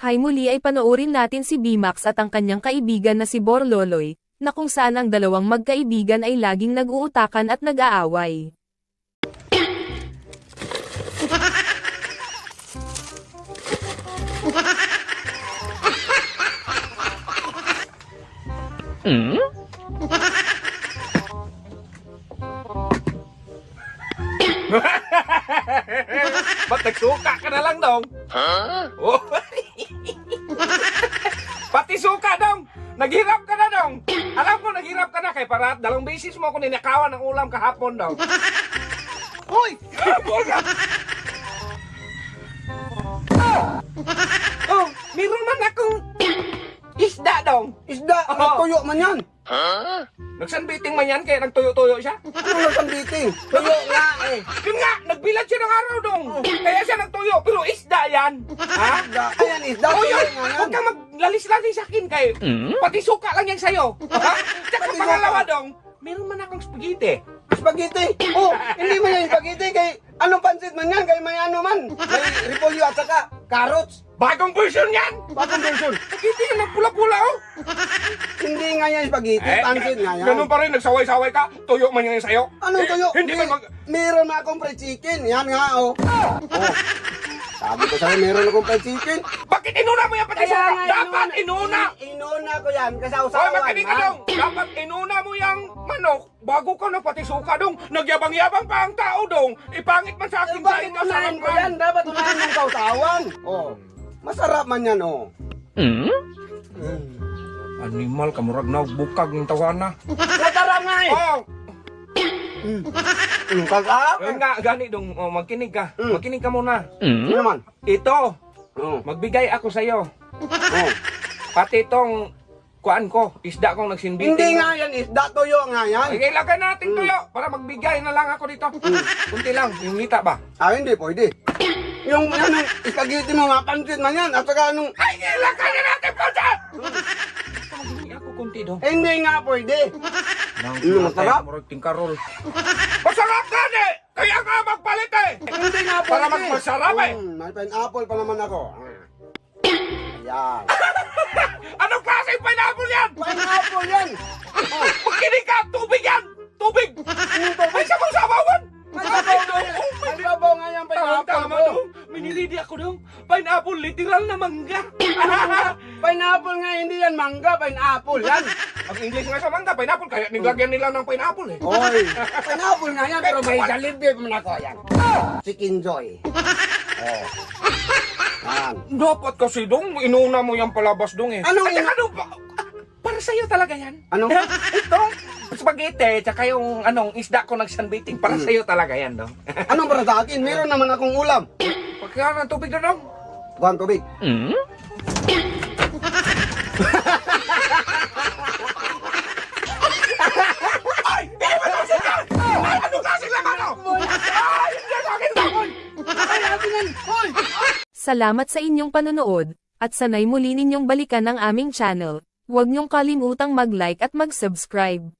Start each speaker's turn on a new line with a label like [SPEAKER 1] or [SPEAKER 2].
[SPEAKER 1] Hay muli ay panoorin natin si Bimax at ang kanyang kaibigan na si Borloloy, na kung saan ang dalawang magkaibigan ay laging nag-uutakan at nag-aaway.
[SPEAKER 2] Ba't nagsuka ka na lang, dong? Oh. Pati suka, dong! Naghirap ka na, dong! Alam ko, naghirap ka na kay para 2 beses mo ako ninakawan ng ulam kahapon, dong. Hoy! Oh, meron man akong isda, dong.
[SPEAKER 3] Isda, nagtuyo man yan.
[SPEAKER 2] Nagsanbiting man yan, kaya nagtuyo-tuyo siya.
[SPEAKER 3] Ano nagsambiting? Tuyo nga eh.
[SPEAKER 2] Yun nga, nagbilad siya ng araw, dong. Kaya siya nagtuyo, pero isda yan. Ha?
[SPEAKER 3] Isda, ayan isda,
[SPEAKER 2] Oh,
[SPEAKER 3] tuyo
[SPEAKER 2] yun!
[SPEAKER 3] nga yan.
[SPEAKER 2] Huwag kang maglalis-lalis sa akin kayo. Pati suka lang yan sa'yo. Ha? Tsaka
[SPEAKER 3] Pati
[SPEAKER 2] pangalawa,
[SPEAKER 3] suka.
[SPEAKER 2] dong, meron man akong spaghetti.
[SPEAKER 3] Spaghetti. Oh, hindi man yan spaghetti kay anong pansit man yan kay may ano man. May repolyo at saka carrots.
[SPEAKER 2] Bagong version yan!
[SPEAKER 3] Bagong version.
[SPEAKER 2] Spaghetti yan, nagpula-pula, oh.
[SPEAKER 3] Hindi nga yan spaghetti, pansit nga yan.
[SPEAKER 2] Ganun pa rin, nagsaway-saway ka, tuyo man yan sa'yo.
[SPEAKER 3] Anong tuyo?
[SPEAKER 2] Hindi man mag...
[SPEAKER 3] Meron na akong fried chicken. Yan nga, oh. Oh. Sabi ko sa'yo, meron akong fried chicken.
[SPEAKER 2] Bakit inuna mo yan pati
[SPEAKER 3] Kaya
[SPEAKER 2] suka?
[SPEAKER 3] nga,
[SPEAKER 2] Dapat inuna!
[SPEAKER 3] Inuna ko yan,
[SPEAKER 2] Hoy,
[SPEAKER 3] kasawsawan.
[SPEAKER 2] makinig ka, dong! Dapat inuna mo yung manok bago ka na pati suka, dong! Nagyabang-yabang pa ang tao, dong! Ipangit man sa akin sa
[SPEAKER 3] Bakit
[SPEAKER 2] ikaw sa
[SPEAKER 3] unahin ko yan? Dapat unahin ng sausawan. Oh. Masarap man yan, oh.
[SPEAKER 2] Animal, kamurag na bukag ng tawana.
[SPEAKER 3] Masarap nga eh.
[SPEAKER 2] Oh!
[SPEAKER 3] Kasarap.
[SPEAKER 2] Yun nga, gani dong, oh, magkinig ka. Magkinig ka muna.
[SPEAKER 3] Ano naman?
[SPEAKER 2] Ito,
[SPEAKER 3] Oh.
[SPEAKER 2] magbigay ako sa'yo.
[SPEAKER 3] Oh.
[SPEAKER 2] Pati itong kuan ko, isda kong nagsinbitin.
[SPEAKER 3] Hindi nga yan, isda tuyo nga yan.
[SPEAKER 2] Ay, ilagay natin tuyo para magbigay na lang ako dito. Kunti lang, yung ngita ba?
[SPEAKER 3] Ah, hindi pwede. Yung anong spaghetti mo, mapansit man yan. At saka anong,
[SPEAKER 2] Ay, ilagay na natin po dyan! Maghingi ako kunti dong.
[SPEAKER 3] hindi nga pwede. masarap?
[SPEAKER 2] Murag tingkarol. Masarap gani! Kaya nga magpalit eh!
[SPEAKER 3] Hindi nga pwede.
[SPEAKER 2] Para magmasarap eh!
[SPEAKER 3] May pineapple pa naman ako. Ayan.
[SPEAKER 2] Anong klaseng pineapple yan?
[SPEAKER 3] Pineapple yan. Oh,
[SPEAKER 2] Magkinig ka! Tubig yan! Tubig! Ay, sabaw-sabawan!
[SPEAKER 3] may sabaw nga yan. May sabaw nga yan, pineapple
[SPEAKER 2] Tama
[SPEAKER 3] ko.
[SPEAKER 2] dong! Minilidi ako dong! Pineapple, literal na mangga!
[SPEAKER 3] Pineapple nga, hindi yan mangga, pineapple yan.
[SPEAKER 2] Ang English nga sa mangga, pineapple, kaya nilagyan nila ng pineapple eh.
[SPEAKER 3] Oy, pineapple nga yan, pero may Jollibee man ako yan. Chicken Joy. Oh. Yan.
[SPEAKER 2] Dapat kasi dong, inuna mo yung palabas dong eh.
[SPEAKER 3] Anong
[SPEAKER 2] At saka dong, para sa'yo talaga yan.
[SPEAKER 3] Ano?
[SPEAKER 2] Ito, spaghetti, tsaka yung isda ko nagsanbiting, para sa'yo talaga yan dong.
[SPEAKER 3] Anong para sa akin? Meron naman akong ulam.
[SPEAKER 2] Pagka ng tubig na dong.
[SPEAKER 3] Buwan tubig.
[SPEAKER 2] Ay! Hindi ba ito siya? Ay, anong klaseng laman o? Ay, hindi sa akin dong!
[SPEAKER 1] Salamat sa inyong panonood, at sanay muli ninyong balikan ang aming channel. Huwag niyong kalimutang mag-like at mag-subscribe.